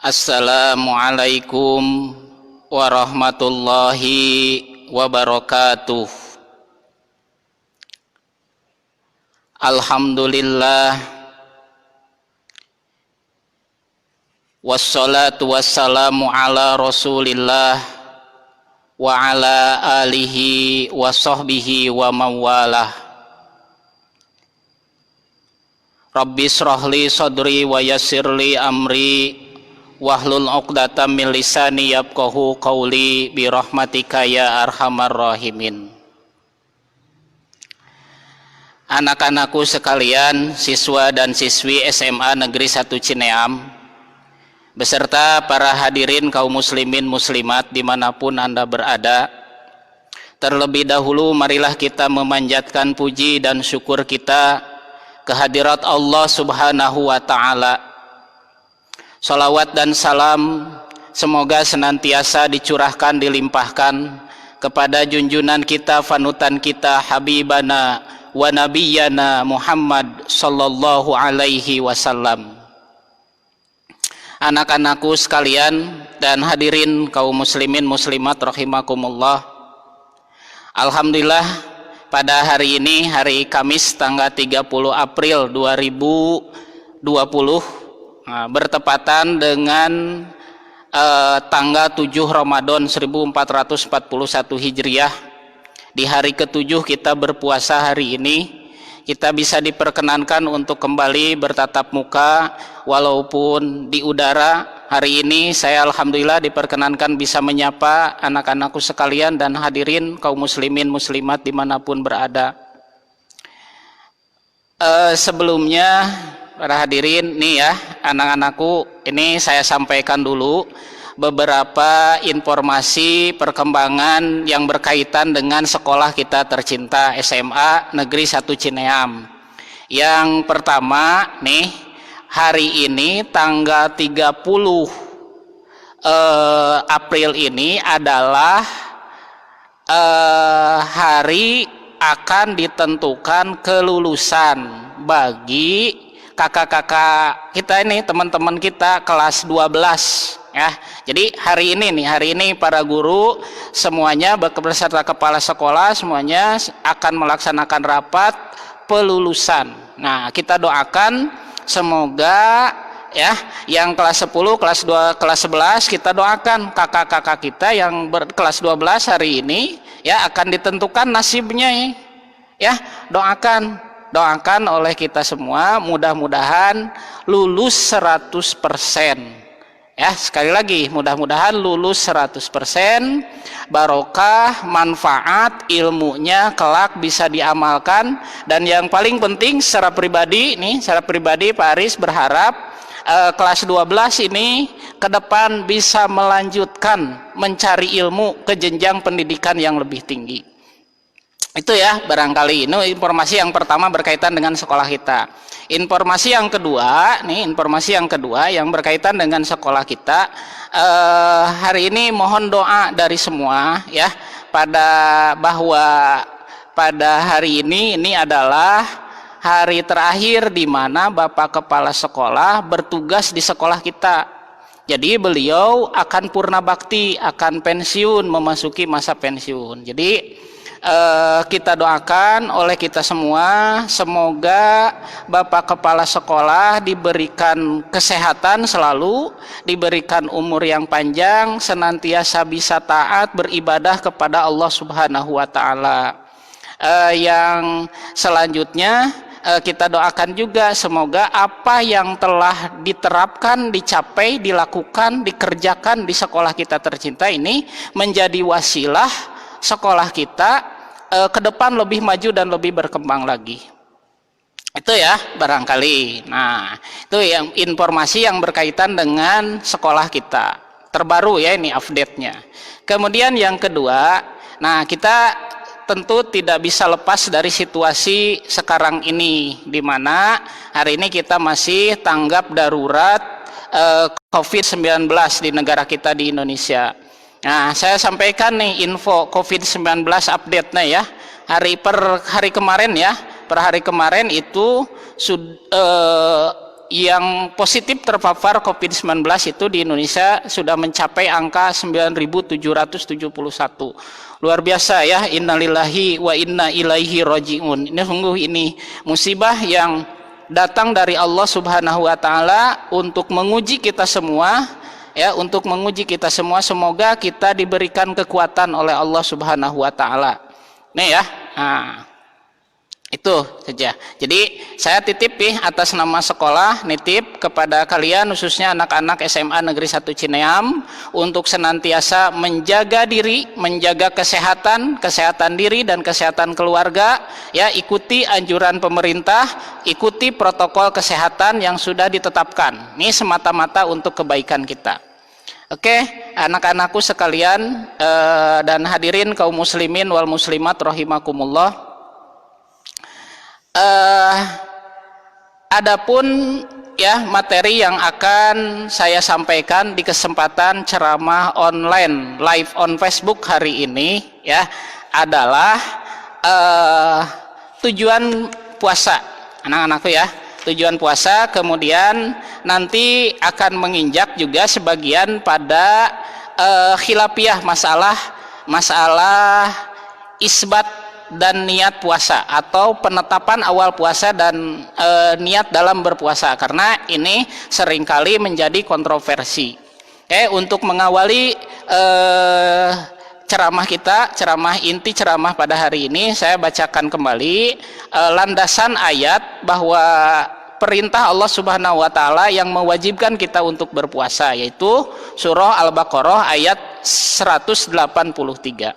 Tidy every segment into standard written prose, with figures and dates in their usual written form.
Assalamualaikum warahmatullahi wabarakatuh. Alhamdulillah, wassalatu wassalamu ala Rasulillah wa ala alihi wa sahbihi wa mawalah. Rabbi shrahli sadri wa yassirli amri wahlul 'uqdatam min lisani yafqahu qawli bi rahmatika ya arhamar rahimin. Anak-anakku sekalian, siswa dan siswi SMA Negeri 1 Cineam, beserta para hadirin kaum muslimin muslimat dimanapun Anda berada, terlebih dahulu marilah kita memanjatkan puji dan syukur kita kehadirat Allah Subhanahu wa Ta'ala. Salawat dan salam semoga senantiasa dicurahkan, dilimpahkan kepada junjungan kita, panutan kita, habibana wa nabiyyana Muhammad sallallahu alaihi wasallam. Anak-anakku sekalian dan hadirin kaum muslimin muslimat rahimakumullah. Alhamdulillah, pada hari ini, hari Kamis tanggal 30 April 2020, bertepatan dengan tanggal 7 Ramadan 1441 Hijriah. Di hari ke-7 kita berpuasa hari ini, kita bisa diperkenankan untuk kembali bertatap muka walaupun di udara. Hari ini saya alhamdulillah diperkenankan bisa menyapa anak-anakku sekalian dan hadirin kaum muslimin muslimat dimanapun berada. Sebelumnya para hadirin nih ya, anak-anakku, ini saya sampaikan dulu beberapa informasi perkembangan yang berkaitan dengan sekolah kita tercinta SMA Negeri 1 Cineam. Yang pertama nih, hari ini tanggal 30 April ini adalah hari akan ditentukan kelulusan bagi kakak-kakak kita ini, teman-teman kita kelas 12 ya. Jadi hari ini para guru semuanya beserta kepala sekolah semuanya akan melaksanakan rapat pelulusan. Nah, kita doakan semoga ya yang kelas 10, kelas 2, kelas 11 kita doakan kakak-kakak kita yang berkelas 12 hari ini ya akan ditentukan nasibnya ya. Doakan oleh kita semua, mudah-mudahan lulus 100%. Ya, sekali lagi, mudah-mudahan lulus 100%, barokah, manfaat, ilmunya kelak bisa diamalkan. Dan yang paling penting secara pribadi Pak Aris berharap kelas 12 ini ke depan bisa melanjutkan mencari ilmu ke jenjang pendidikan yang lebih tinggi. Itu ya, barangkali ini informasi yang pertama berkaitan dengan sekolah kita. Informasi yang kedua yang berkaitan dengan sekolah kita, hari ini mohon doa dari semua ya, bahwa pada hari ini adalah hari terakhir di mana Bapak Kepala Sekolah bertugas di sekolah kita. Jadi beliau akan purna bakti, akan pensiun, memasuki masa pensiun. Jadi kita doakan oleh kita semua, semoga Bapak Kepala Sekolah diberikan kesehatan selalu, diberikan umur yang panjang, senantiasa bisa taat beribadah kepada Allah Subhanahu wa Ta'ala. Yang selanjutnya kita doakan juga semoga apa yang telah diterapkan, dicapai, dilakukan, dikerjakan di sekolah kita tercinta ini menjadi wasilah sekolah kita ke depan lebih maju dan lebih berkembang lagi. Itu ya barangkali. Nah, itu yang informasi yang berkaitan dengan sekolah kita. Terbaru ya ini update-nya. Kemudian yang kedua, nah kita tentu tidak bisa lepas dari situasi sekarang ini, di mana hari ini kita masih tanggap darurat COVID-19 di negara kita di Indonesia. Nah, saya sampaikan nih info COVID-19 update-nya ya. Per hari kemarin itu yang positif terpapar COVID-19 itu di Indonesia sudah mencapai angka 9.771. Luar biasa ya, innalillahi wa inna ilaihi rajiun. Ini sungguh ini musibah yang datang dari Allah Subhanahu wa taala untuk menguji kita semua ya, untuk menguji kita semua. Semoga kita diberikan kekuatan oleh Allah Subhanahu wa taala. Nih ya. Nah, itu saja. Jadi saya titip nih atas nama sekolah, nitip kepada kalian khususnya anak-anak SMA Negeri 1 Cineam untuk senantiasa menjaga diri, menjaga kesehatan diri dan kesehatan keluarga ya, ikuti anjuran pemerintah, ikuti protokol kesehatan yang sudah ditetapkan. Ini semata-mata untuk kebaikan kita. Oke, anak-anakku sekalian dan hadirin kaum muslimin wal muslimat rahimakumullah. Adapun ya materi yang akan saya sampaikan di kesempatan ceramah online live on Facebook hari ini ya adalah tujuan puasa anak-anakku ya, tujuan puasa, kemudian nanti akan menginjak juga sebagian pada khilafiyah masalah isbat dan niat puasa atau penetapan awal puasa dan niat dalam berpuasa, karena ini seringkali menjadi kontroversi. Untuk mengawali ceramah kita, inti ceramah pada hari ini, saya bacakan kembali landasan ayat bahwa perintah Allah Subhanahu wa taala yang mewajibkan kita untuk berpuasa, yaitu surah Al-Baqarah ayat 183.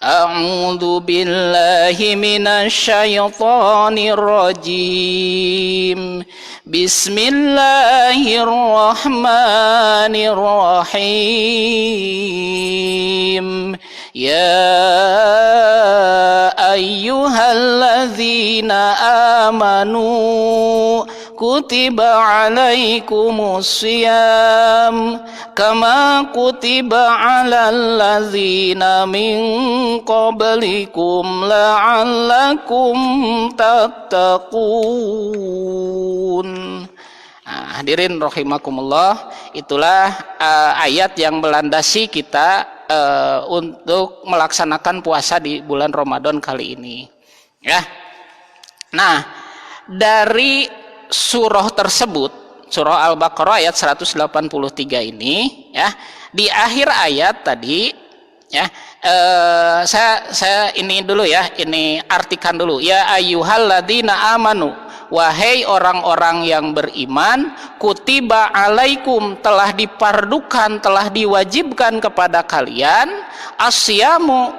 A'udzu billahi minasyaitonir rajim. Bismillahirrahmanirrahim. Ya ayyuhalladzina amanu kutiba alaikumus syiyam kama kutiba alal ladzina min qablikum la'allakum tattaqun. Hadirin rahimakumullah, itulah ayat yang melandasi kita untuk melaksanakan puasa di bulan Ramadan kali ini ya. Nah, dari surah tersebut, surah Al-Baqarah ayat 183 ini ya, di akhir ayat tadi ya, saya ini dulu ya, ini artikan dulu. Ya ayyuhalladzina amanu, wahai orang-orang yang beriman, kutiba alaikum, telah dipardukan, telah diwajibkan kepada kalian, asyamu,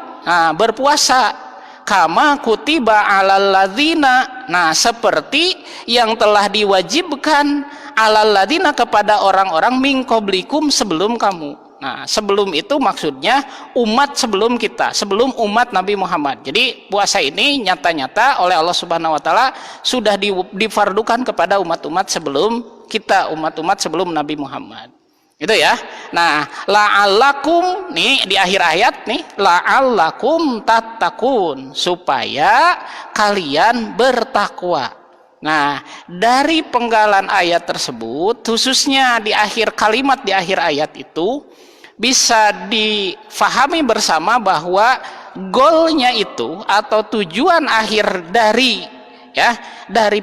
berpuasa, kama kutiba alal ladzina, seperti yang telah diwajibkan alal ladzina kepada orang-orang min qablikum, sebelum kamu. Sebelum itu maksudnya umat sebelum kita, sebelum umat Nabi Muhammad. Jadi puasa ini nyata-nyata oleh Allah Subhanahu wa taala sudah difardukan kepada umat-umat sebelum kita, umat-umat sebelum Nabi Muhammad. Itu ya. Nah, la'allakum, nih di akhir ayat nih, la'allakum tattaqun, supaya kalian bertakwa. Nah, dari penggalan ayat tersebut, khususnya di akhir kalimat di akhir ayat itu, bisa difahami bersama bahwa goalnya itu atau tujuan akhir dari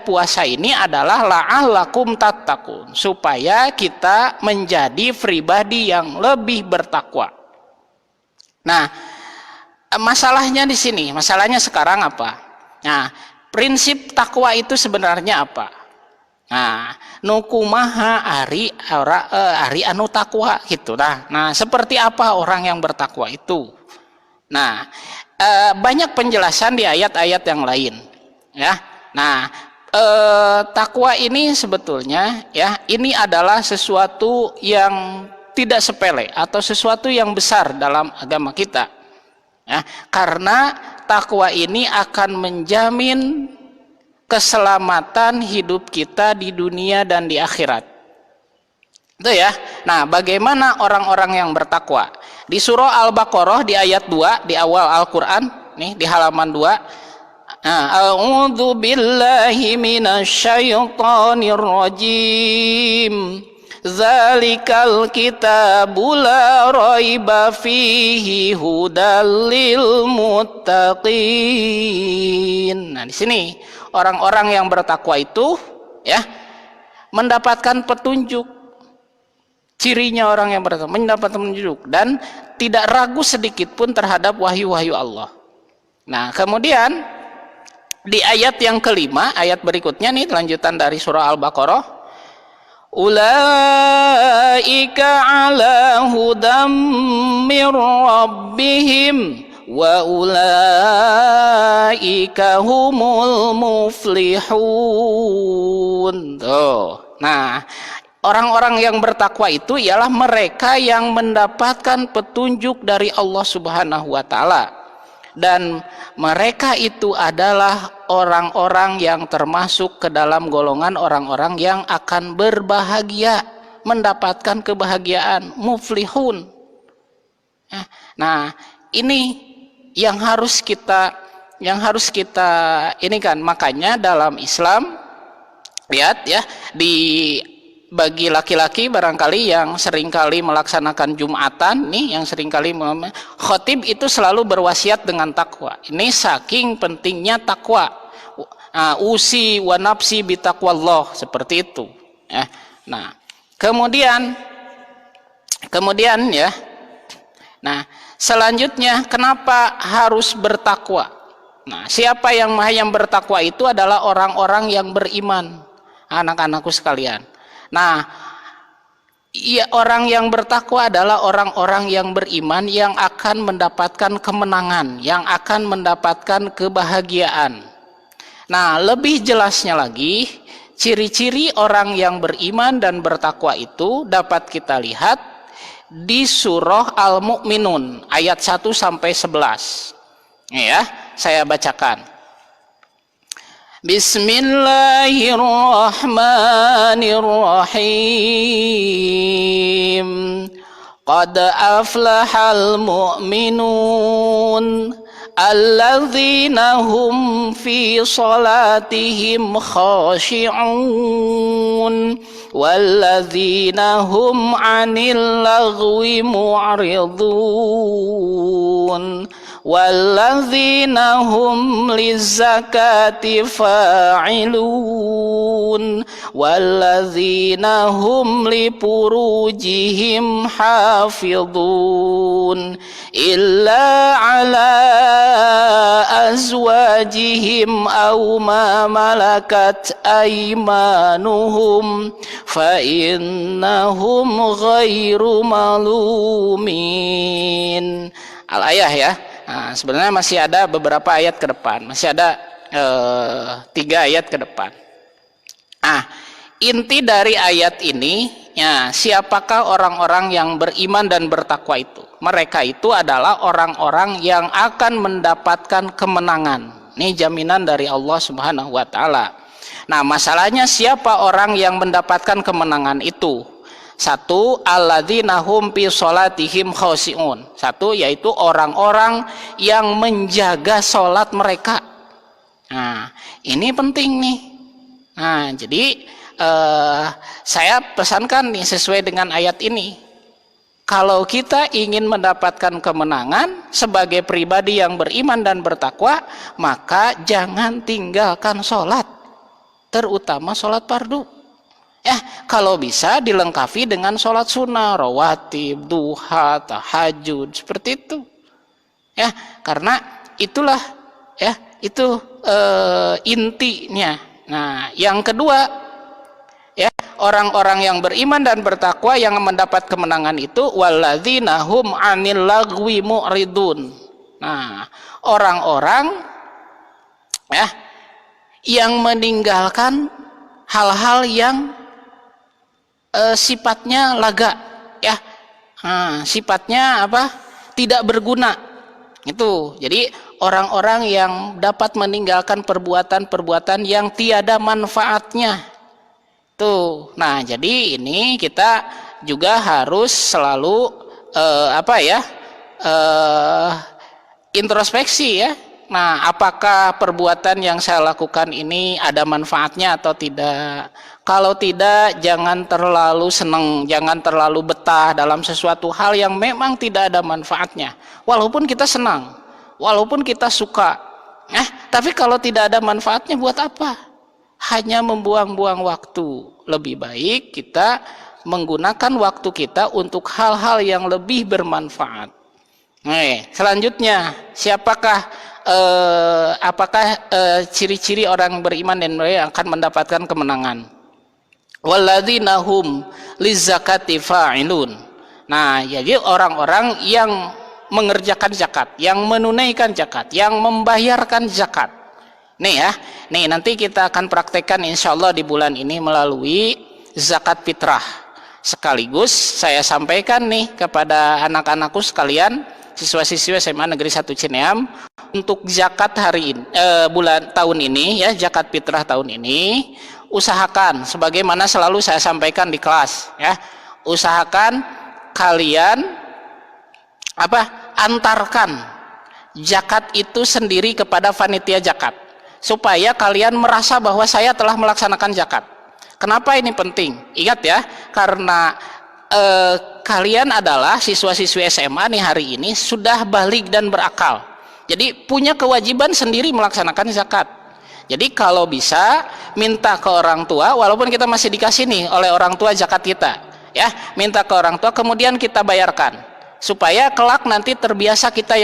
puasa ini adalah la'allakum tattaqun, supaya kita menjadi pribadi yang lebih bertakwa. Nah, masalahnya di sini, masalahnya sekarang apa? Nah, prinsip takwa itu sebenarnya apa? Nukumaha ari anu takwa gitu. Nah, seperti apa orang yang bertakwa itu? Nah, banyak penjelasan di ayat-ayat yang lain ya. Nah, takwa ini sebetulnya ya, ini adalah sesuatu yang tidak sepele atau sesuatu yang besar dalam agama kita ya, karena takwa ini akan menjamin keselamatan hidup kita di dunia dan di akhirat. Itu ya. Nah, bagaimana orang-orang yang bertakwa? Di surah Al-Baqarah di ayat 2 di awal Al-Qur'an nih, di halaman 2, A'udzu billahi minasyaitonir rajim. Zalikal kitabu la raiba fihi hudal lil muttaqin. Nah, di sini orang-orang yang bertakwa itu ya mendapatkan petunjuk. Cirinya orang yang bertakwa mendapatkan petunjuk dan tidak ragu sedikit pun terhadap wahyu-wahyu Allah. Nah, kemudian di ayat yang kelima, ayat berikutnya nih lanjutan dari surah Al-Baqarah. Ulaika ala hudam mir rabbihim wa ulaika humul muflihun. Tuh. Nah, orang-orang yang bertakwa itu ialah mereka yang mendapatkan petunjuk dari Allah Subhanahu wa taala. Dan mereka itu adalah orang-orang yang termasuk ke dalam golongan orang-orang yang akan berbahagia, mendapatkan kebahagiaan, muflihun. Nah, ini yang harus kita ini kan, makanya dalam Islam lihat ya, bagi laki-laki barangkali yang seringkali melaksanakan Jumatan nih, yang seringkali khotib itu selalu berwasiat dengan takwa. Ini saking pentingnya takwa. Usi wa nafsi bitaqwallah, seperti itu ya. Nah, kemudian ya. Nah, selanjutnya kenapa harus bertakwa? Nah, siapa yang bertakwa itu adalah orang-orang yang beriman, anak-anakku sekalian. Nah, orang yang bertakwa adalah orang-orang yang beriman yang akan mendapatkan kemenangan, yang akan mendapatkan kebahagiaan. Nah, lebih jelasnya lagi, ciri-ciri orang yang beriman dan bertakwa itu dapat kita lihat di surah Al-Mu'minun ayat 1 sampai 11. Ya, saya bacakan. Bismillahirrahmanirrahim. Qad aflahal mu'minun alladzina hum fi salatihim khashi'un walladzina hum 'anil lagwi mu'ridun walladzina hum lizzakati fa'ilun walladzina hum lipurujihim hafidun illa ala azwajihim aw ma malakat aymanuhum fa innahum ghairu malumin. Al-ayah ya. Nah, sebenarnya masih ada beberapa ayat ke depan, masih ada 3 ayat ke depan. Inti dari ayat ini ya, siapakah orang-orang yang beriman dan bertakwa itu? Mereka itu adalah orang-orang yang akan mendapatkan kemenangan. Ini jaminan dari Allah Subhanahu wa taala. Nah, masalahnya siapa orang yang mendapatkan kemenangan itu? Satu, alladzina hum fi sholatihim khashi'un. Satu, yaitu orang-orang yang menjaga sholat mereka. Nah, ini penting nih. Nah, jadi saya pesankan nih sesuai dengan ayat ini. Kalau kita ingin mendapatkan kemenangan sebagai pribadi yang beriman dan bertakwa, maka jangan tinggalkan sholat, terutama sholat fardu. Ya, kalau bisa dilengkapi dengan sholat sunnah, rawatib, duha, tahajud, seperti itu. Ya, karena itulah ya, itu intinya. Nah, yang kedua, ya, orang-orang yang beriman dan bertakwa yang mendapat kemenangan itu walladzina hum 'anil lagwi mu'ridun. Nah, orang-orang ya yang meninggalkan hal-hal yang sifatnya laga ya, sifatnya apa, tidak berguna itu. Jadi orang-orang yang dapat meninggalkan perbuatan-perbuatan yang tiada manfaatnya tuh. Nah, jadi ini kita juga harus selalu introspeksi ya. Nah, apakah perbuatan yang saya lakukan ini ada manfaatnya atau tidak? Kalau tidak, jangan terlalu senang, jangan terlalu betah dalam sesuatu hal yang memang tidak ada manfaatnya. Walaupun kita senang, walaupun kita suka. Tapi kalau tidak ada manfaatnya buat apa? Hanya membuang-buang waktu. Lebih baik kita menggunakan waktu kita untuk hal-hal yang lebih bermanfaat. Selanjutnya, apakah ciri-ciri orang beriman dan mereka akan mendapatkan kemenangan? Walladzina hum lizzakati fa'ilun. Nah, jadi orang-orang yang mengerjakan zakat, yang menunaikan zakat, yang membayarkan zakat. Nih ya, nih nanti kita akan praktekkan insyaallah di bulan ini melalui zakat fitrah. Sekaligus saya sampaikan nih kepada anak-anakku sekalian, siswa-siswa SMA Negeri 1 Cineam, untuk zakat hari ini, tahun ini ya, zakat fitrah tahun ini, usahakan sebagaimana selalu saya sampaikan di kelas ya, usahakan kalian antarkan zakat itu sendiri kepada panitia zakat supaya kalian merasa bahwa saya telah melaksanakan zakat. Kenapa ini penting? Ingat ya, karena kalian adalah siswa-siswi SMA nih hari ini sudah balik dan berakal. Jadi punya kewajiban sendiri melaksanakan zakat. Jadi kalau bisa minta ke orang tua, walaupun kita masih dikasih nih oleh orang tua zakat kita, ya, minta ke orang tua kemudian kita bayarkan supaya kelak nanti terbiasa kita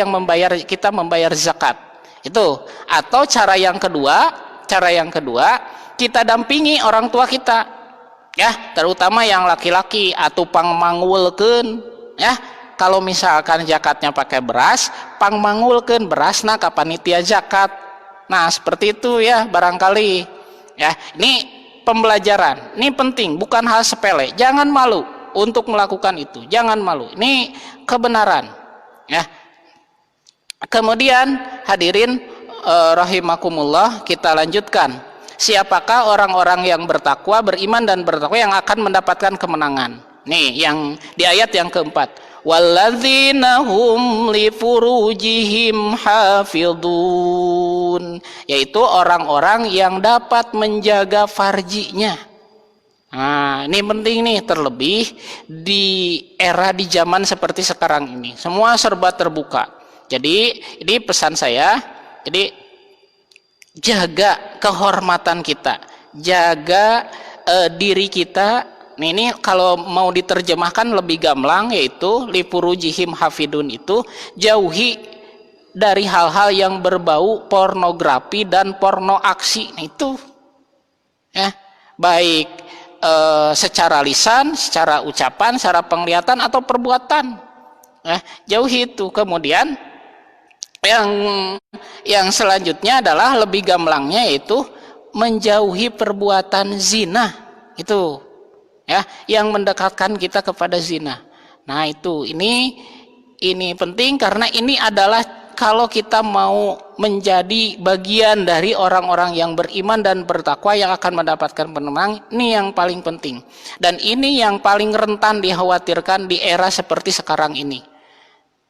membayar zakat. Itu. Atau cara yang kedua, kita dampingi orang tua kita, ya, terutama yang laki-laki atau pangmangulkeun, ya. Kalau misalkan zakatnya pakai beras, pangmangulkeun berasna ka panitia zakat. Nah, seperti itu ya, barangkali ya. Ini pembelajaran, ini penting, bukan hal sepele. Jangan malu untuk melakukan itu, jangan malu. Ini kebenaran, ya. Kemudian hadirin rahimakumullah, kita lanjutkan. Siapakah orang-orang yang bertakwa, beriman dan bertakwa yang akan mendapatkan kemenangan? Nih, yang di ayat yang keempat. Walladzina hum li furujihim hafidun, yaitu orang-orang yang dapat menjaga farjinya. Nah, ini penting nih, terlebih di era di zaman seperti sekarang ini. Semua serba terbuka. Jadi, ini pesan saya. Jadi, jaga kehormatan kita, jaga diri kita. Ini kalau mau diterjemahkan lebih gamblang, yaitu lipurujihim hafidun, itu jauhi dari hal-hal yang berbau pornografi dan porno aksi. Nah, itu ya, baik secara lisan, secara ucapan, secara penglihatan atau perbuatan, ya, jauhi itu. Kemudian yang selanjutnya adalah lebih gamblangnya, yaitu menjauhi perbuatan zina, itu ya, yang mendekatkan kita kepada zina. Nah, itu ini penting, karena ini adalah kalau kita mau menjadi bagian dari orang-orang yang beriman dan bertakwa yang akan mendapatkan pemenang, ini yang paling penting. Dan ini yang paling rentan dikhawatirkan di era seperti sekarang ini.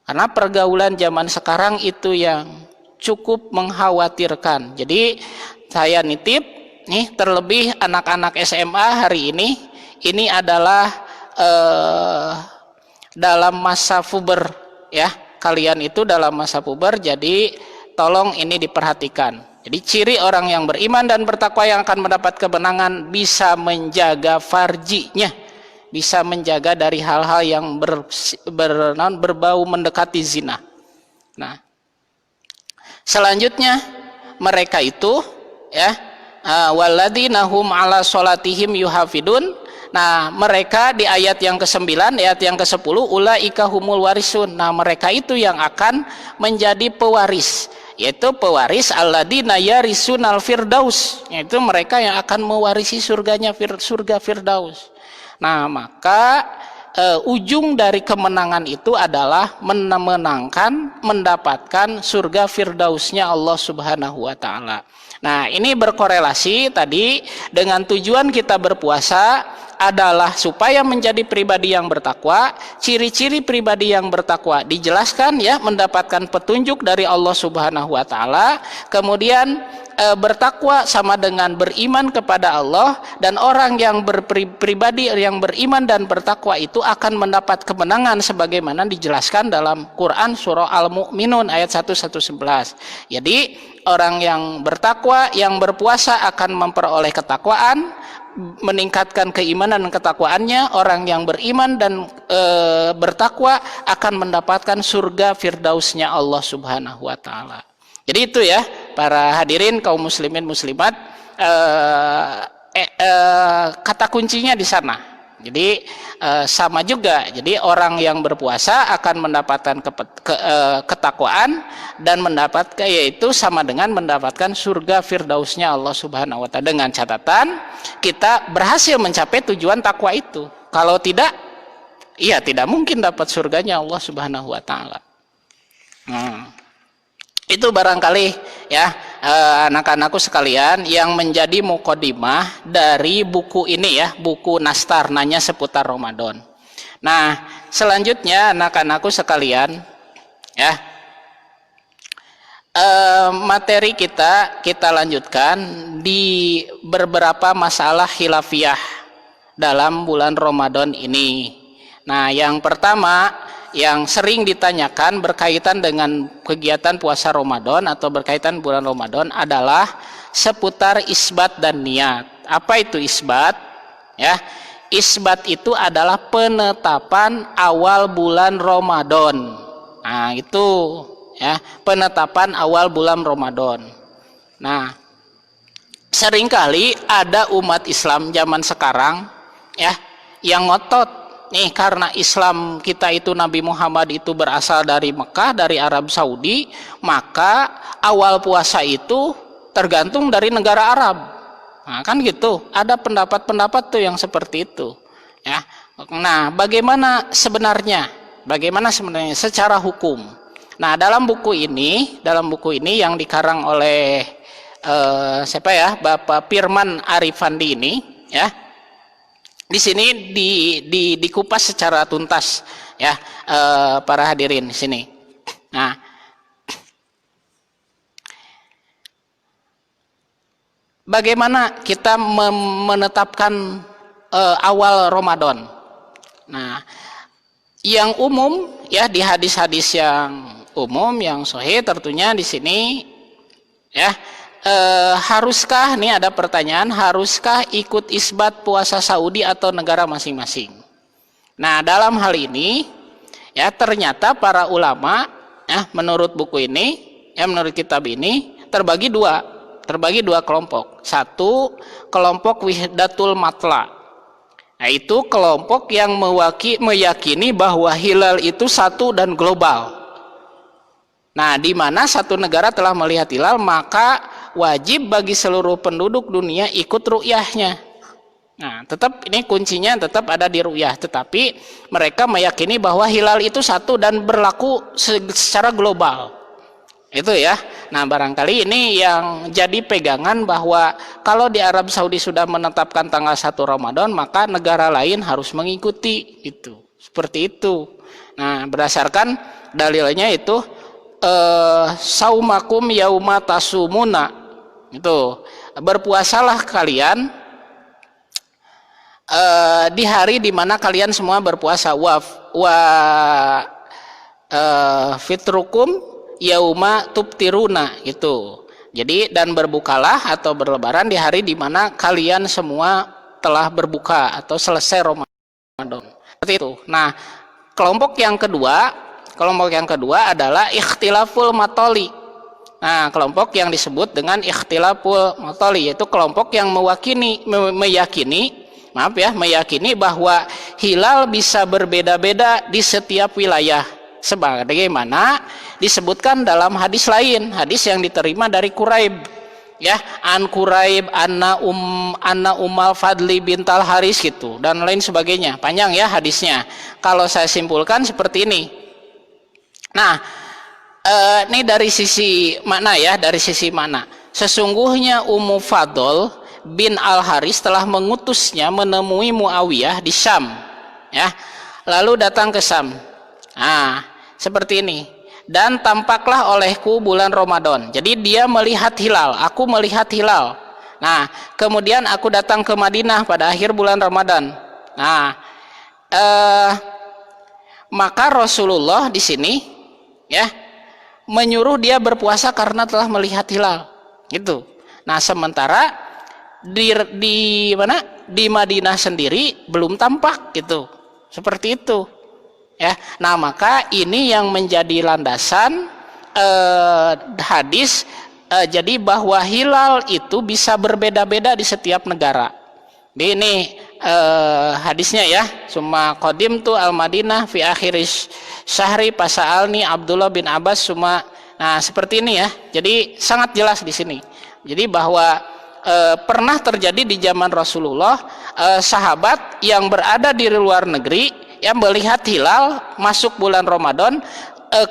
Karena pergaulan zaman sekarang itu yang cukup mengkhawatirkan. Jadi saya nitip nih, terlebih anak-anak SMA hari ini adalah dalam masa puber ya, kalian itu dalam masa puber, jadi tolong ini diperhatikan. Jadi ciri orang yang beriman dan bertakwa yang akan mendapat kemenangan bisa menjaga farjinya, bisa menjaga dari hal-hal yang berbau mendekati zina. Nah, selanjutnya mereka itu ya, walladzina hum ala sholatihim yuhafidun. Nah, mereka di ayat yang ke-9, ayat yang ke-10, ulaika humul warisun. Nah, mereka itu yang akan menjadi pewaris, yaitu pewaris alladzina yarisunal firdaus, yaitu mereka yang akan mewarisi surga firdaus. Nah, maka ujung dari kemenangan itu adalah mendapatkan surga firdausnya Allah Subhanahu wa taala. Nah, ini berkorelasi tadi dengan tujuan kita berpuasa, adalah supaya menjadi pribadi yang bertakwa. Ciri-ciri pribadi yang bertakwa dijelaskan ya, mendapatkan petunjuk dari Allah Subhanahu wa taala. Kemudian bertakwa sama dengan beriman kepada Allah, dan orang yang berpribadi yang beriman dan bertakwa itu akan mendapat kemenangan sebagaimana dijelaskan dalam Quran surah Al-Mu'minun ayat 1-11. Jadi orang yang bertakwa, yang berpuasa akan memperoleh ketakwaan, meningkatkan keimanan dan ketakwaannya. Orang yang beriman dan bertakwa akan mendapatkan surga firdausnya Allah Subhanahu wa taala. Jadi itu ya para hadirin kaum muslimin muslimat, kata kuncinya di sana. Jadi sama juga. Jadi orang yang berpuasa akan mendapatkan ketakwaan dan mendapatkan, yaitu sama dengan mendapatkan surga firdausnya Allah Subhanahu wa taala, dengan catatan kita berhasil mencapai tujuan takwa itu. Kalau tidak, iya tidak mungkin dapat surganya Allah Subhanahu wa taala. Itu barangkali ya anak-anakku sekalian yang menjadi muqaddimah dari buku ini ya, buku Nastar nanya seputar Ramadan. Nah, selanjutnya anak-anakku sekalian ya, materi kita lanjutkan di beberapa masalah khilafiyah dalam bulan Ramadan ini. Nah, yang pertama yang sering ditanyakan berkaitan dengan kegiatan puasa Ramadan atau berkaitan bulan Ramadan adalah seputar isbat dan niat. Apa itu isbat? Ya, isbat itu adalah penetapan awal bulan Ramadan. Nah, itu ya, penetapan awal bulan Ramadan. Nah, seringkali ada umat Islam zaman sekarang ya yang ngotot nih, karena Islam kita itu Nabi Muhammad itu berasal dari Mekah, dari Arab Saudi, maka awal puasa itu tergantung dari negara Arab. Nah, kan gitu. Ada pendapat-pendapat tuh yang seperti itu. Ya. Nah, bagaimana sebenarnya? Bagaimana sebenarnya secara hukum? Nah, dalam buku ini yang dikarang oleh siapa ya? Bapak Firman Arifandi ini, ya. Di sini dikupas secara tuntas ya para hadirin di sini. Nah, bagaimana kita menetapkan awal Ramadan? Nah, yang umum ya, di hadis-hadis yang umum yang sahih tentunya di sini ya. Haruskah, nih ada pertanyaan, haruskah ikut isbat puasa Saudi atau negara masing-masing? Nah, dalam hal ini ya ternyata para ulama ya, menurut buku ini ya, menurut kitab ini terbagi dua kelompok. Satu, kelompok Wihdatul Matla, yaitu kelompok yang meyakini bahwa hilal itu satu dan global. Nah, di mana satu negara telah melihat hilal, maka wajib bagi seluruh penduduk dunia ikut ru'yahnya. Nah, tetap ini kuncinya tetap ada di ru'yah, tetapi mereka meyakini bahwa hilal itu satu dan berlaku secara global. Itu ya. Nah, barangkali ini yang jadi pegangan bahwa kalau di Arab Saudi sudah menetapkan tanggal 1 Ramadan, maka negara lain harus mengikuti itu. Seperti itu. Nah, berdasarkan dalilnya itu saumakum yauma tasumuna, itu berpuasalah kalian di hari dimana kalian semua berpuasa, fitrukum yauma tubtiruna, itu. Jadi, dan berbukalah atau berlebaran di hari dimana kalian semua telah berbuka atau selesai Ramadan. Seperti itu. Nah, kelompok yang kedua adalah ikhtilaful matoli. Nah, kelompok yang disebut dengan ikhtilaful matoli, yaitu kelompok yang meyakini bahwa hilal bisa berbeda-beda di setiap wilayah, sebagaimana disebutkan dalam hadis lain, hadis yang diterima dari Quraib ya, an Quraib anna Ummal Fadli bintal Haris gitu, dan lain sebagainya. Panjang ya hadisnya. Kalau saya simpulkan seperti ini. Nah, ini dari sisi makna ya, dari sisi makna. Sesungguhnya Ummu Fadl bin Al-Haris telah mengutusnya menemui Muawiyah di Syam, ya. Lalu datang ke Syam. Nah, seperti ini. Dan tampaklah olehku bulan Ramadan. Jadi dia melihat hilal, aku melihat hilal. Nah, kemudian aku datang ke Madinah pada akhir bulan Ramadan. Nah, maka Rasulullah di sini, ya, menyuruh dia berpuasa karena telah melihat hilal. Gitu. Nah, sementara di mana? Di Madinah sendiri belum tampak gitu. Seperti itu. Ya. Nah, maka ini yang menjadi landasan hadis, jadi bahwa hilal itu bisa berbeda-beda di setiap negara. Ini hadisnya ya, summa qadimtu al-Madinah fi akhiris syahri pasa'alni Abdullah bin Abbas summa. Nah, seperti ini ya. Jadi sangat jelas di sini. Jadi bahwa pernah terjadi di zaman Rasulullah, sahabat yang berada di luar negeri yang melihat hilal masuk bulan Ramadan,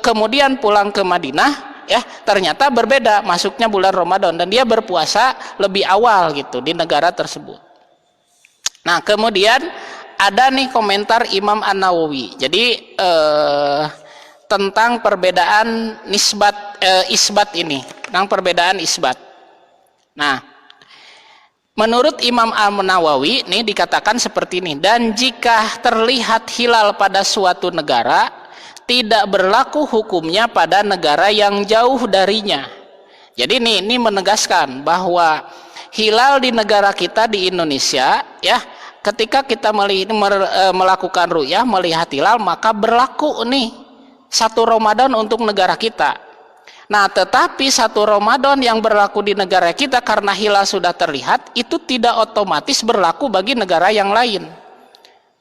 kemudian pulang ke Madinah, ya, ternyata berbeda masuknya bulan Ramadan dan dia berpuasa lebih awal gitu di negara tersebut. Nah, kemudian ada nih komentar Imam An-Nawawi. Jadi tentang perbedaan isbat ini, tentang perbedaan isbat. Nah, menurut Imam An-Nawawi ini dikatakan seperti ini, dan jika terlihat hilal pada suatu negara, tidak berlaku hukumnya pada negara yang jauh darinya. Jadi ini menegaskan bahwa hilal di negara kita di Indonesia, ya, ketika kita melakukan ru'yah, melihat hilal, maka berlaku nih 1 Ramadan untuk negara kita. Nah, tetapi 1 Ramadan yang berlaku di negara kita karena hilal sudah terlihat, itu tidak otomatis berlaku bagi negara yang lain.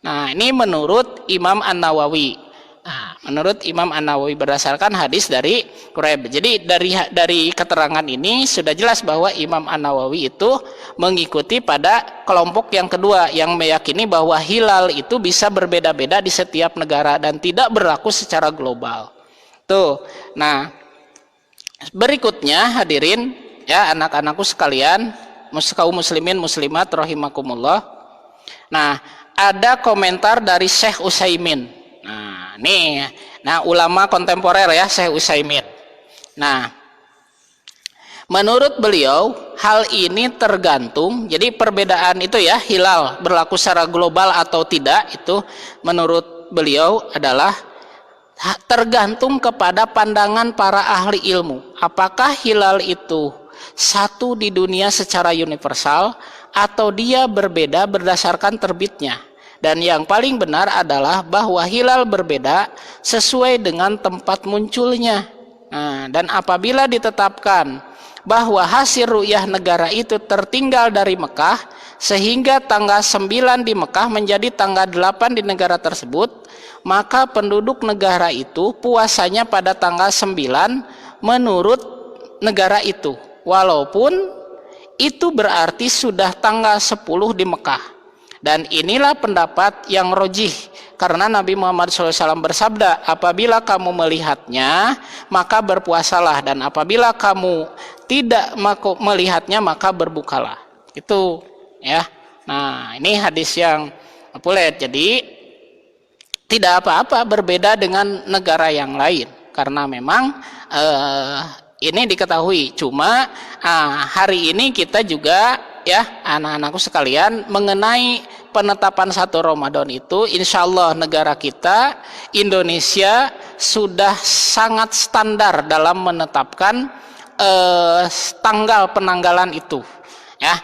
Nah, ini menurut Imam An-Nawawi. Nah, menurut Imam An-Nawawi berdasarkan hadis dari Quraib. Jadi dari keterangan ini sudah jelas bahwa Imam An-Nawawi itu mengikuti pada kelompok yang kedua yang meyakini bahwa hilal itu bisa berbeda-beda di setiap negara dan tidak berlaku secara global. Tuh. Nah, berikutnya hadirin, ya, anak-anakku sekalian, kaum muslimin muslimat rahimakumullah. Nah, ada komentar dari Syekh Utsaimin. Nah, nih, ulama kontemporer ya, Syekh Utsaimin. Nah, menurut beliau hal ini tergantung, jadi perbedaan itu ya, hilal berlaku secara global atau tidak, itu menurut beliau adalah tergantung kepada pandangan para ahli ilmu. Apakah hilal itu satu di dunia secara universal atau dia berbeda berdasarkan terbitnya. Dan yang paling benar adalah bahwa hilal berbeda sesuai dengan tempat munculnya. Nah, dan apabila ditetapkan bahwa hasil ru'yah negara itu tertinggal dari Mekah, sehingga tanggal 9 di Mekah menjadi tanggal 8 di negara tersebut, maka penduduk negara itu puasanya pada tanggal 9 menurut negara itu, walaupun itu berarti sudah tanggal 10 di Mekah. Dan inilah pendapat yang rojih, karena Nabi Muhammad SAW bersabda, apabila kamu melihatnya maka berpuasalah, dan apabila kamu tidak melihatnya maka berbukalah. Itu ya. Nah, ini hadis yang populer. Jadi tidak apa-apa berbeda dengan negara yang lain, karena memang ini diketahui. Cuma hari ini kita juga, ya, anak-anakku sekalian, mengenai penetapan 1 Ramadan itu, insya Allah negara kita Indonesia sudah sangat standar dalam menetapkan tanggal penanggalan itu, ya.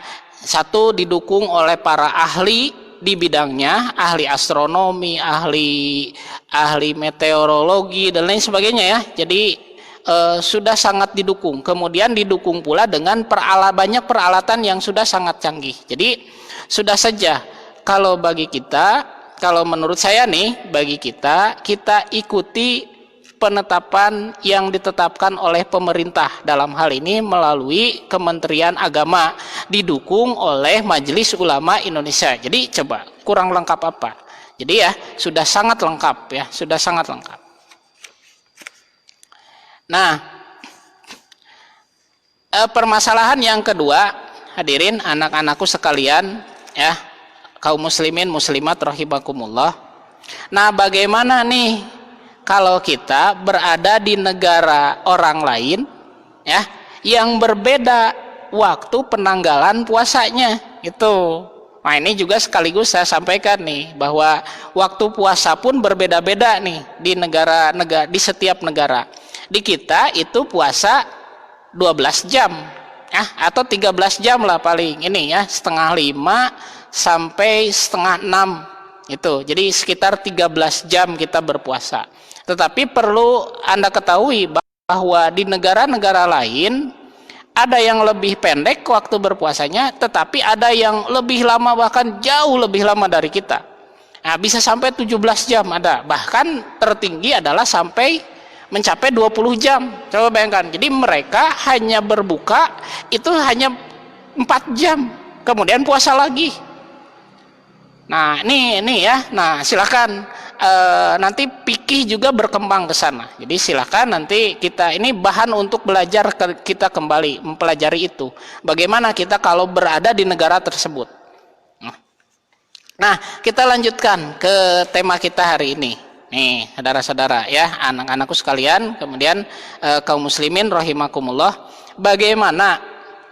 Satu, didukung oleh para ahli di bidangnya, ahli astronomi, ahli meteorologi dan lain sebagainya, ya. Jadi sudah sangat didukung. Kemudian didukung pula dengan banyak peralatan yang sudah sangat canggih. Jadi sudah saja kalau bagi kita, kalau menurut saya nih, bagi kita ikuti penetapan yang ditetapkan oleh pemerintah, dalam hal ini melalui Kementerian Agama, didukung oleh Majelis Ulama Indonesia. Jadi coba kurang lengkap apa? Jadi ya sudah sangat lengkap, ya, sudah sangat lengkap. Nah, permasalahan yang kedua, hadirin anak-anakku sekalian ya, kaum muslimin muslimat rahimakumullah. Nah, bagaimana nih kalau kita berada di negara orang lain ya yang berbeda waktu penanggalan puasanya itu. Nah, ini juga sekaligus saya sampaikan nih bahwa waktu puasa pun berbeda-beda nih di negara-negara, di setiap negara. Di kita itu puasa 12 jam ya, atau 13 jam lah paling ini ya, setengah 5 sampai setengah 6 itu. Jadi sekitar 13 jam kita berpuasa. Tetapi perlu Anda ketahui bahwa di negara-negara lain ada yang lebih pendek waktu berpuasanya, tetapi ada yang lebih lama, bahkan jauh lebih lama dari kita. Nah, bisa sampai 17 jam ada. Bahkan tertinggi adalah sampai mencapai 20 jam. Coba bayangkan. Jadi mereka hanya berbuka itu hanya 4 jam. Kemudian puasa lagi. Nah, ini ya. Nah, silakan nanti fikih juga berkembang ke sana. Jadi silakan nanti kita ini bahan untuk belajar, kita kembali mempelajari itu. Bagaimana kita kalau berada di negara tersebut. Nah, kita lanjutkan ke tema kita hari ini. Nih, saudara-saudara ya, anak-anakku sekalian, kemudian kaum muslimin rahimakumullah. Bagaimana?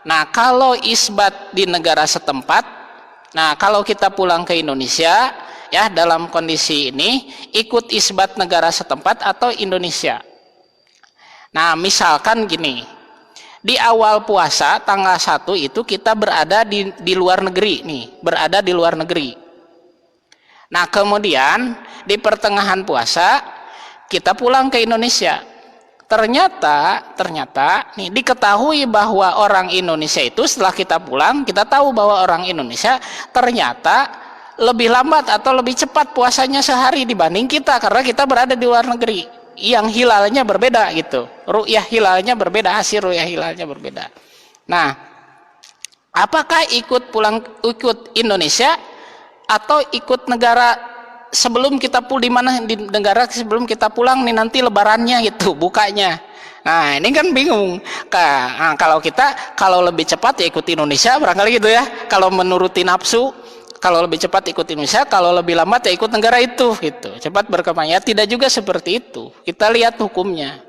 Nah, kalau isbat di negara setempat, nah kalau kita pulang ke Indonesia ya, dalam kondisi ini ikut isbat negara setempat atau Indonesia. Nah, misalkan gini, di awal puasa tanggal 1 itu kita berada di luar negeri nih, berada di luar negeri. Nah, kemudian di pertengahan puasa kita pulang ke Indonesia. Ternyata nih diketahui bahwa orang Indonesia itu setelah kita pulang, kita tahu bahwa orang Indonesia ternyata lebih lambat atau lebih cepat puasanya sehari dibanding kita, karena kita berada di luar negeri yang hilalnya berbeda gitu, ru'yah hilalnya berbeda, hasil ru'yah hilalnya berbeda. Nah, apakah ikut Indonesia atau ikut negara sebelum kita pulang, di mana di negara sebelum kita pulang nih nanti lebarannya gitu bukanya. Nah, ini kan bingung. Nah, kalau lebih cepat ya ikut Indonesia barangkali gitu ya, kalau menuruti nafsu. Kalau lebih cepat ikut Indonesia, kalau lebih lambat ya ikut negara itu gitu. Cepat berkembang ya, tidak juga seperti itu. Kita lihat hukumnya.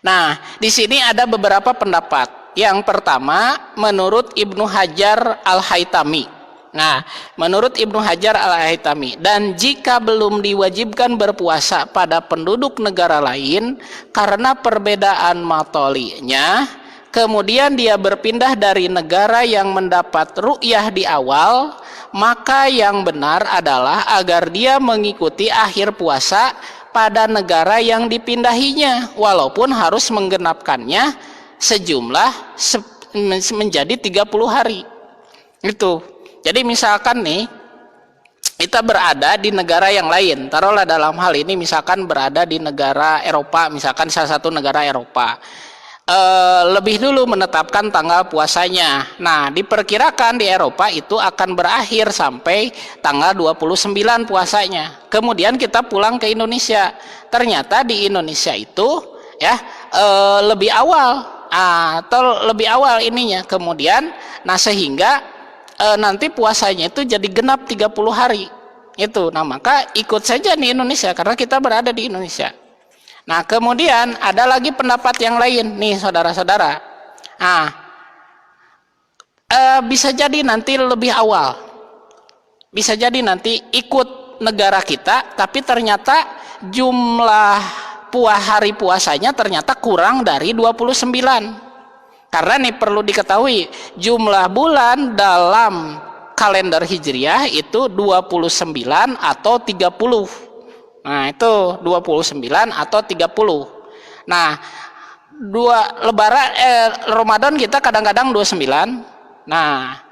Nah, di sini ada beberapa pendapat. Yang pertama, menurut Ibnu Hajar Al-Haytami. Nah, menurut Ibnu Hajar Al-Haytami, dan jika belum diwajibkan berpuasa pada penduduk negara lain karena perbedaan matolinya, kemudian dia berpindah dari negara yang mendapat ru'yah di awal, maka yang benar adalah agar dia mengikuti akhir puasa pada negara yang dipindahinya, walaupun harus menggenapkannya sejumlah menjadi 30 hari. Itu. Jadi misalkan nih, kita berada di negara yang lain, taruhlah dalam hal ini misalkan berada di negara Eropa, misalkan salah satu negara Eropa. Lebih dulu menetapkan tanggal puasanya. Nah, diperkirakan di Eropa itu akan berakhir sampai tanggal 29 puasanya. Kemudian kita pulang ke Indonesia. Ternyata di Indonesia itu ya lebih awal atau lebih awal ininya. Kemudian nah sehingga nanti puasanya itu jadi genap 30 hari. Itu. Nah, maka ikut saja di Indonesia karena kita berada di Indonesia. Nah, kemudian ada lagi pendapat yang lain nih saudara-saudara. Nah, bisa jadi nanti lebih awal, bisa jadi nanti ikut negara kita, tapi ternyata jumlah hari puasanya ternyata kurang dari 29. Karena nih perlu diketahui, jumlah bulan dalam kalender Hijriah itu 29 atau 30. Nah, itu 29 atau 30. Nah, Ramadan kita kadang-kadang 29. Nah,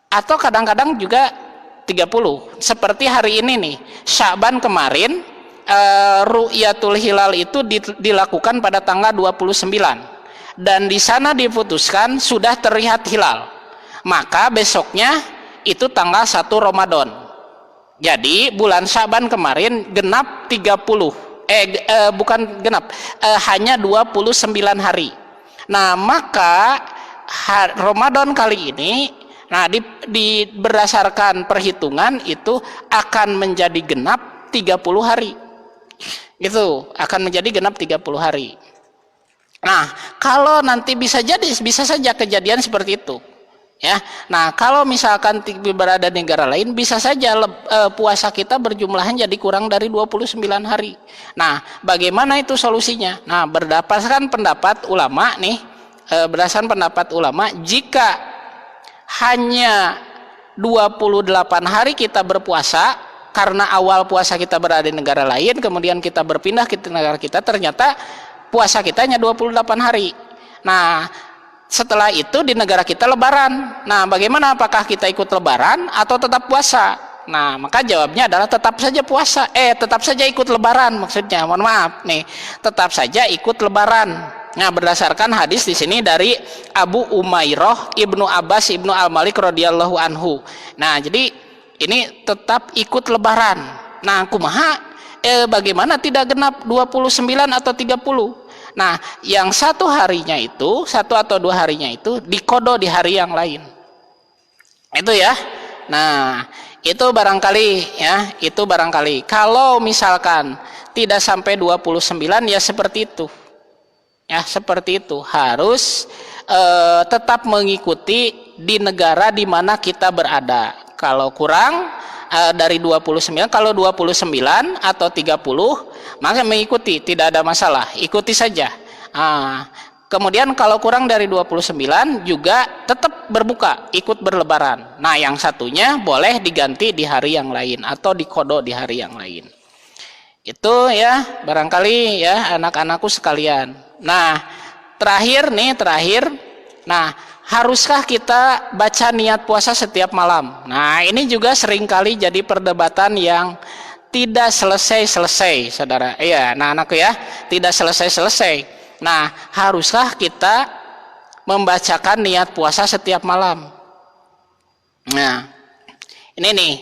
atau kadang-kadang juga 30. Seperti hari ini nih, Sya'ban kemarin ru'yatul hilal itu dilakukan pada tanggal 29. Dan di sana diputuskan sudah terlihat hilal. Maka besoknya itu tanggal 1 Ramadan. Jadi bulan Sya'ban kemarin genap 30. Bukan genap, hanya 29 hari. Nah, maka Ramadan kali ini, nah berdasarkan perhitungan itu akan menjadi genap 30 hari. Itu akan menjadi genap 30 hari. Nah, kalau nanti bisa saja kejadian seperti itu. Ya, nah kalau misalkan berada di negara lain bisa saja puasa kita berjumlahnya jadi kurang dari 29 hari. Nah, bagaimana itu solusinya? Nah, berdasarkan pendapat ulama nih, jika hanya 28 hari kita berpuasa karena awal puasa kita berada di negara lain, kemudian kita berpindah ke negara kita, ternyata puasa kita hanya 28 hari. Nah, setelah itu di negara kita lebaran. Nah, bagaimana, apakah kita ikut lebaran atau tetap puasa? Nah, maka jawabnya adalah tetap saja puasa. Tetap saja ikut lebaran maksudnya. Mohon maaf nih. Tetap saja ikut lebaran. Nah, berdasarkan hadis di sini dari Abu Umairah Ibnu Abbas Ibnu Al-Malik radhiyallahu anhu. Nah, jadi ini tetap ikut lebaran. Nah, kumaha? Bagaimana tidak genap 29 atau 30? Nah, yang satu atau 2 harinya itu dikodo di hari yang lain. Itu ya. Nah, itu barangkali. Kalau misalkan tidak sampai 29 ya seperti itu. Ya, seperti itu. Harus tetap mengikuti di negara di mana kita berada. Kalau kurang dari 29, kalau 29 atau 30 maka mengikuti, tidak ada masalah, ikuti saja. Kemudian kalau kurang dari 29 juga tetap berbuka, ikut berlebaran. Nah, yang satunya boleh diganti di hari yang lain atau dikodo di hari yang lain. Itu ya barangkali ya anak-anakku sekalian. Nah, terakhir. Nah, haruskah kita baca niat puasa setiap malam? Nah, ini juga seringkali jadi perdebatan yang tidak selesai, saudara. Iya, anak-anakku ya, tidak selesai. Nah, haruskah kita membacakan niat puasa setiap malam? Nah, ini nih.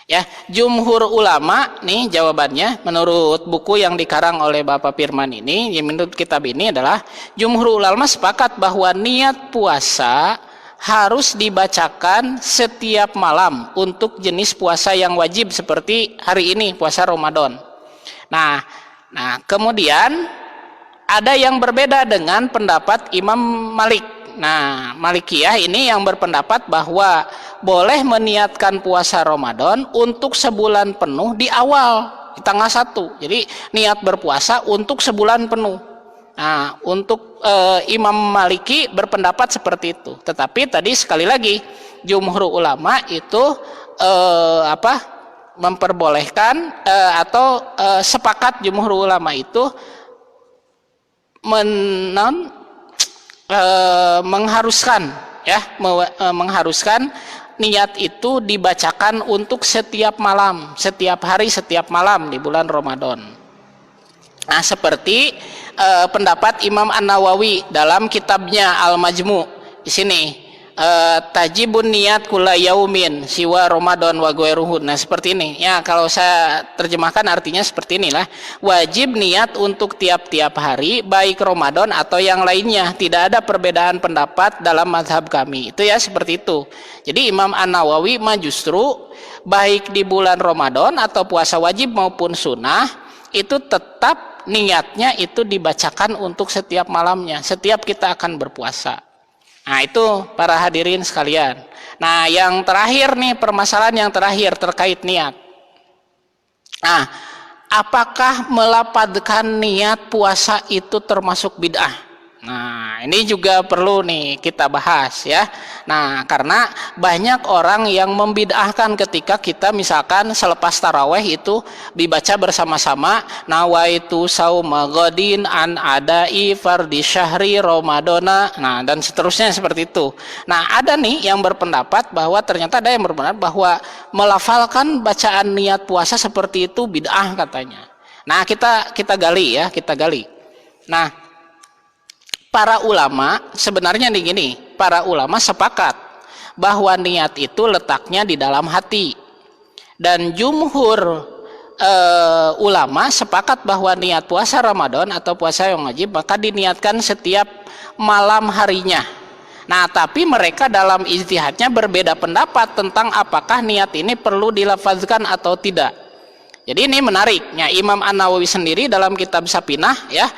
Ya, jumhur ulama nih jawabannya menurut buku yang dikarang oleh Bapak Firman ini, menurut kitab ini adalah jumhur ulama sepakat bahwa niat puasa harus dibacakan setiap malam untuk jenis puasa yang wajib seperti hari ini puasa Ramadan. Nah, kemudian ada yang berbeda dengan pendapat Imam Malik. Nah, Malikiyah ini yang berpendapat bahwa boleh meniatkan puasa Ramadan untuk sebulan penuh di awal, di tanggal 1. Jadi niat berpuasa untuk sebulan penuh. Nah, untuk Imam Maliki berpendapat seperti itu. Tetapi tadi sekali lagi jumhur ulama itu memperbolehkan atau sepakat jumhur ulama itu mengharuskan niat itu dibacakan untuk setiap malam, setiap hari, setiap malam di bulan Ramadan. Nah, seperti pendapat Imam An-Nawawi dalam kitabnya Al-Majmu di sini, tajibun niat kula yaumin siwa Ramadan wa ghairuhu. Nah, seperti ini. Ya, kalau saya terjemahkan artinya seperti inilah. Wajib niat untuk tiap-tiap hari baik Ramadan atau yang lainnya. Tidak ada perbedaan pendapat dalam mazhab kami. Itu ya seperti itu. Jadi Imam An-Nawawi justru baik di bulan Ramadan atau puasa wajib maupun sunnah itu tetap niatnya itu dibacakan untuk setiap malamnya. Setiap kita akan berpuasa. Nah, itu para hadirin sekalian. Nah, yang terakhir nih, permasalahan yang terakhir terkait niat. Nah, apakah melapadkan niat puasa itu termasuk bid'ah? Nah, ini juga perlu nih kita bahas ya. Nah, karena banyak orang yang membid'ahkan ketika kita misalkan selepas taraweh itu dibaca bersama-sama nawaitu sauma ghadin an adai fardhi syahri ramadana. Nah, dan seterusnya seperti itu. Nah, ada nih yang berpendapat bahwa ternyata ada yang berpendapat bahwa melafalkan bacaan niat puasa seperti itu bid'ah katanya. Nah, kita gali ya, kita gali. Nah, para ulama sebenarnya begini, para ulama sepakat bahwa niat itu letaknya di dalam hati, dan jumhur ulama sepakat bahwa niat puasa Ramadan atau puasa yang wajib maka diniatkan setiap malam harinya. Nah, tapi mereka dalam ijtihadnya berbeda pendapat tentang apakah niat ini perlu dilafazkan atau tidak. Jadi ini menariknya, Imam An-Nawawi sendiri dalam kitab Sapinah ya,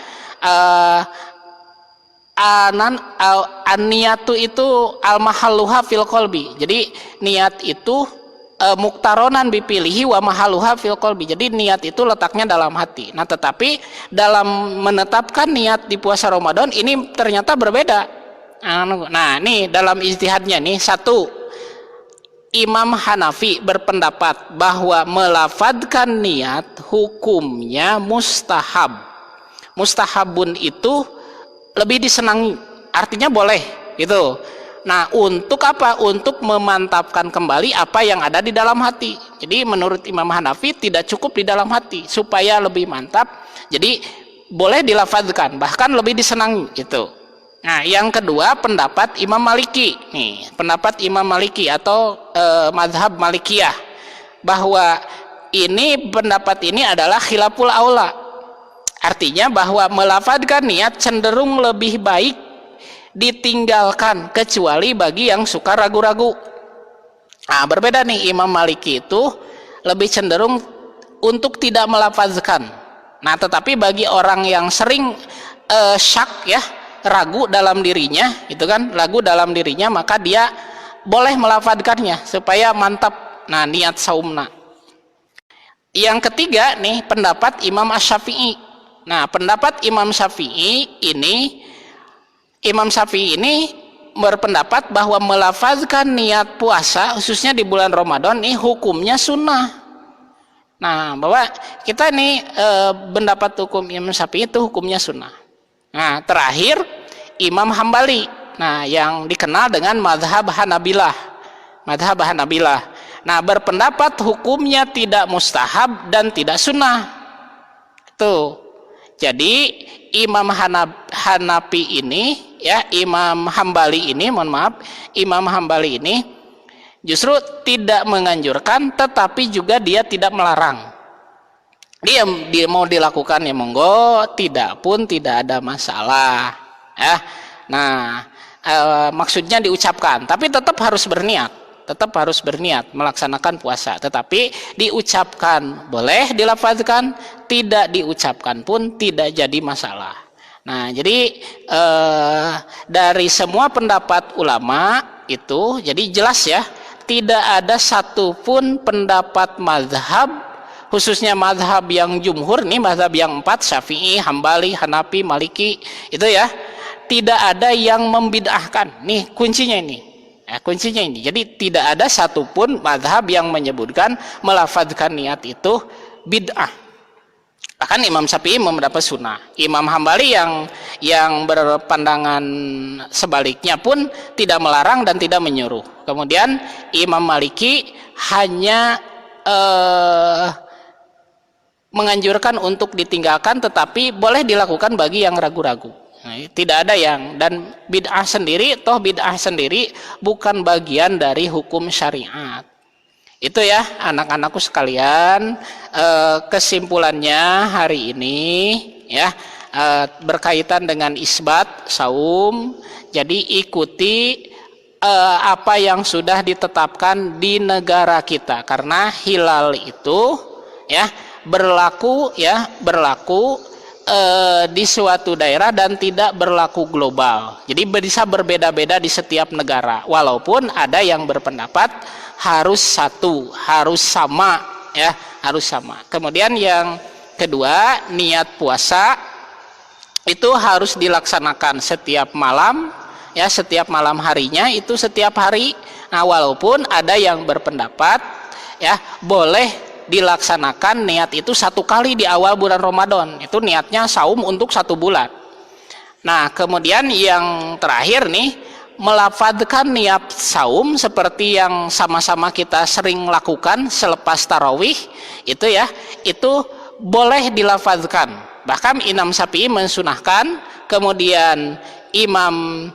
an-niyatu itu al-mahalluha fil qalbi. Jadi niat itu muktaronan bipilihi wa mahaluha fil qalbi. Jadi niat itu letaknya dalam hati. Nah, tetapi dalam menetapkan niat di puasa Ramadan ini ternyata berbeda. Nah, ini dalam ijtihadnya nih, satu, Imam Hanafi berpendapat bahwa melafadzkan niat hukumnya mustahab. Mustahabun itu lebih disenangi, artinya boleh gitu. Nah, untuk apa? Untuk memantapkan kembali apa yang ada di dalam hati. Jadi menurut Imam Hanafi tidak cukup di dalam hati, supaya lebih mantap. Jadi boleh dilafadzkan, bahkan lebih disenangi gitu. Nah, yang kedua pendapat Imam Maliki. Nih, pendapat Imam Maliki atau mazhab Malikiyah, bahwa ini pendapat ini adalah khilaful aula. Artinya bahwa melafadzkan niat cenderung lebih baik ditinggalkan kecuali bagi yang suka ragu-ragu. Nah, berbeda nih, Imam Maliki itu lebih cenderung untuk tidak melafazkan. Nah, tetapi bagi orang yang sering syak ya, ragu dalam dirinya, itu kan, ragu dalam dirinya, maka dia boleh melafazkannya supaya mantap. Nah, niat saumna. Yang ketiga nih, pendapat Imam Asy-Syafi'i. Nah, pendapat Imam Syafi'i ini, Imam Syafi'i ini berpendapat bahwa melafazkan niat puasa khususnya di bulan Ramadan ini hukumnya sunnah. Nah, bahwa kita nih pendapat hukum Imam Syafi'i itu hukumnya sunnah. Nah, terakhir Imam Hambali. Nah, yang dikenal dengan mazhab Hanabilah. Mazhab Hanabilah. Nah, berpendapat hukumnya tidak mustahab dan tidak sunnah. Tuh. Jadi Imam Hanafi ini ya, Imam Hambali ini, mohon maaf, Imam Hambali ini justru tidak menganjurkan, tetapi juga dia tidak melarang. Dia mau dilakukan ya monggo, tidak pun tidak ada masalah ya. Nah, maksudnya diucapkan, tapi tetap harus berniat. Tetap harus berniat melaksanakan puasa, tetapi diucapkan boleh, dilafazkan, tidak diucapkan pun tidak jadi masalah. Nah, jadi dari semua pendapat ulama itu jadi jelas ya, tidak ada satupun pendapat mazhab, khususnya mazhab yang jumhur nih, mazhab yang 4, Syafi'i, Hambali, Hanafi, Maliki, itu ya, tidak ada yang membid'ahkan. Nih kuncinya ini. Ya, kuncinya ini. Jadi tidak ada satupun mazhab yang menyebutkan melafadzkan niat itu bid'ah. Bahkan Imam Syafi'i mendapat sunnah. Imam Hambali yang berpandangan sebaliknya pun tidak melarang dan tidak menyuruh. Kemudian Imam Maliki hanya menganjurkan untuk ditinggalkan, tetapi boleh dilakukan bagi yang ragu-ragu. Nah, tidak ada yang, dan bid'ah sendiri, toh bid'ah sendiri bukan bagian dari hukum syariat. Itu ya anak-anakku sekalian, kesimpulannya hari ini ya, berkaitan dengan isbat saum. Jadi ikuti apa yang sudah ditetapkan di negara kita, karena hilal itu ya berlaku di suatu daerah dan tidak berlaku global. Jadi bisa berbeda-beda di setiap negara. Walaupun ada yang berpendapat harus satu, harus sama ya, harus sama. Kemudian yang kedua, niat puasa itu harus dilaksanakan setiap malam ya, setiap malam harinya, itu setiap hari. Nah, walaupun ada yang berpendapat ya boleh dilaksanakan niat itu satu kali di awal bulan Ramadan, itu niatnya saum untuk 1 bulan. Nah, kemudian yang terakhir nih, melafadzkan niat saum seperti yang sama-sama kita sering lakukan selepas tarawih itu ya, itu boleh dilafadzkan. Bahkan Imam Syafi'i mensunahkan, kemudian Imam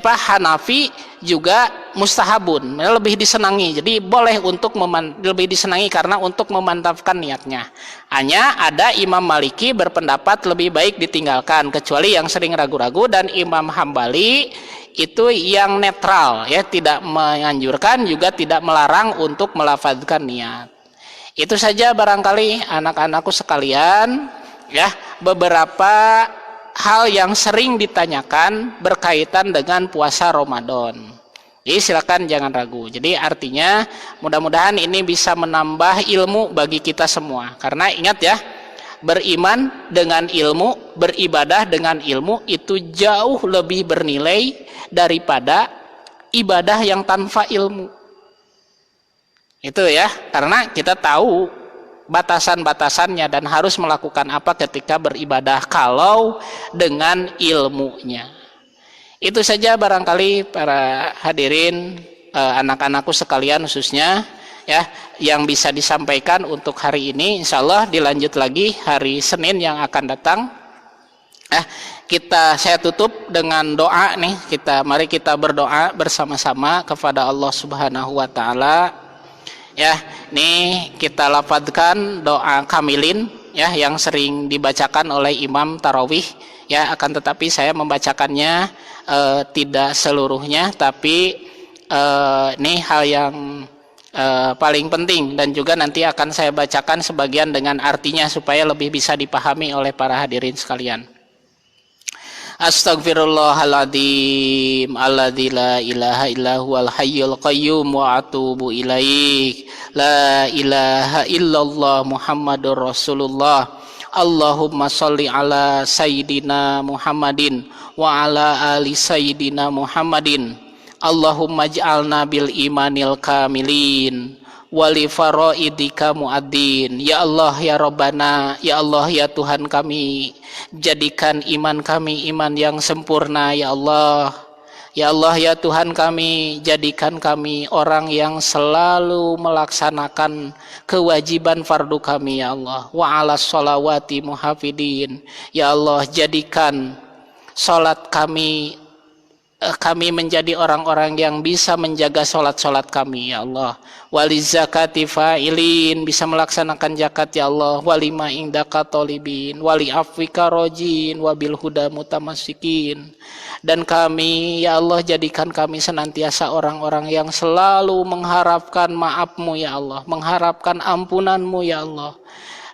Hanafi juga mustahabun, lebih disenangi. Jadi boleh untuk lebih disenangi karena untuk memantapkan niatnya. Hanya ada Imam Maliki berpendapat lebih baik ditinggalkan kecuali yang sering ragu-ragu, dan Imam Hambali itu yang netral ya, tidak menganjurkan juga tidak melarang untuk melafadzkan niat. Itu saja barangkali anak-anakku sekalian ya, beberapa hal yang sering ditanyakan berkaitan dengan puasa Ramadan. Jadi silakan jangan ragu. Jadi artinya mudah-mudahan ini bisa menambah ilmu bagi kita semua. Karena ingat ya, beriman dengan ilmu, beribadah dengan ilmu itu jauh lebih bernilai daripada ibadah yang tanpa ilmu. Itu ya, karena kita tahu batasan-batasannya dan harus melakukan apa ketika beribadah kalau dengan ilmunya. Itu saja barangkali para hadirin, anak-anakku sekalian khususnya ya, yang bisa disampaikan untuk hari ini. Insya Allah dilanjut lagi hari Senin yang akan datang. Saya tutup dengan doa nih. Mari kita berdoa bersama-sama kepada Allah Subhanahu wa taala. Ya, nih kita lafadzkan doa kamilin ya, yang sering dibacakan oleh Imam Tarawih ya, akan tetapi saya membacakannya tidak seluruhnya, tapi ini hal yang paling penting dan juga nanti akan saya bacakan sebagian dengan artinya supaya lebih bisa dipahami oleh para hadirin sekalian. Astaghfirullahaladzim alladzi la ilaha illa huwal hayyul qayyum wa atubu ilaih. La ilaha illallah Muhammadur Rasulullah. Allahumma sholli ala sayyidina Muhammadin wa ala ali sayyidina Muhammadin. Allahumma ij'alna bil imanil kamilin wali faraidika muadzin. Ya Allah ya Rabbana, ya Allah ya Tuhan kami, jadikan iman kami iman yang sempurna ya Allah. Ya Allah ya Tuhan kami, jadikan kami orang yang selalu melaksanakan kewajiban fardu kami ya Allah. Wa ala sholawati muhafidin. Ya Allah, jadikan salat kami menjadi orang-orang yang bisa menjaga salat-salat kami ya Allah. Wali zakati fa'ilin, bisa melaksanakan zakat ya Allah. Wali ma indaka tolibin, wali afwika rojin, wabil huda mutamassikin. Dan kami ya Allah, jadikan kami senantiasa orang-orang yang selalu mengharapkan maaf-Mu ya Allah, mengharapkan ampunan-Mu ya Allah.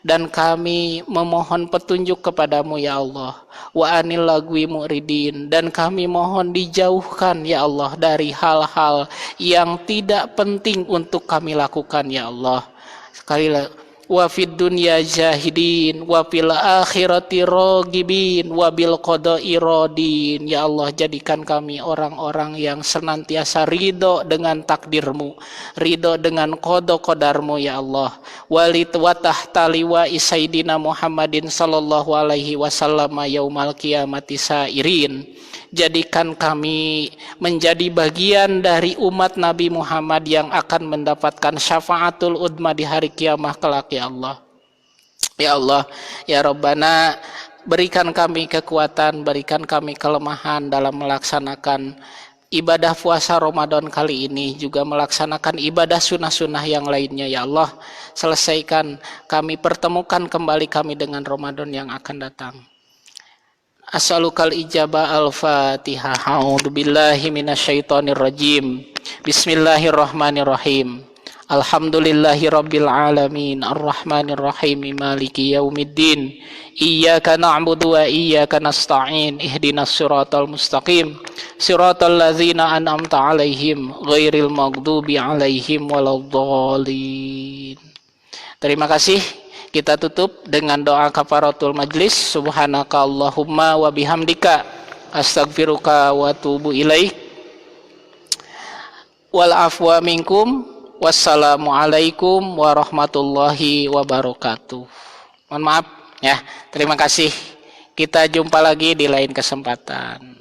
Dan kami memohon petunjuk kepadamu ya Allah. Wa anil lagwi mu'ridin, dan kami mohon dijauhkan ya Allah dari hal-hal yang tidak penting untuk kami lakukan ya Allah. Sekali lagi, wa fid dunya jahidin wa fil akhirati ragibin wa bil qada'i radin. Ya Allah, jadikan kami orang-orang yang senantiasa ridho dengan takdirmu, ridho dengan qada-qadarmu ya Allah. Walit wa tahta liwa'i sayyidina Muhammadin sallallahu alaihi wasallam yaumal qiyamati sairin. Jadikan kami menjadi bagian dari umat Nabi Muhammad yang akan mendapatkan syafaatul udma di hari kiamah kelak ya Allah. Ya Allah, ya Rabbana, berikan kami kekuatan, berikan kami kelemahan dalam melaksanakan ibadah puasa Ramadan kali ini, juga melaksanakan ibadah sunnah-sunnah yang lainnya ya Allah. Selesaikan kami, pertemukan kembali kami dengan Ramadan yang akan datang. As'alukal ijabah al-fatihah. A'udzu billahi minasyaitonir rajim. Bismillahirrahmanirrahim. Alhamdulillahi rabbil alamin, arrahmanir rahim, maliki yaumiddin. Iyyaka na'budu wa iyyaka nasta'in. Ihdinas siratal mustaqim, siratal ladzina an'amta 'alaihim ghairil maghdubi 'alaihim waladdallin. Terima kasih. Kita tutup dengan doa kafaratul majlis. Subhanaka Allahumma wa bihamdika astaghfiruka wa atubu ilaik. Wal afwa minkum. Wassalamualaikum warahmatullahi wabarakatuh. Mohon maaf ya. Terima kasih. Kita jumpa lagi di lain kesempatan.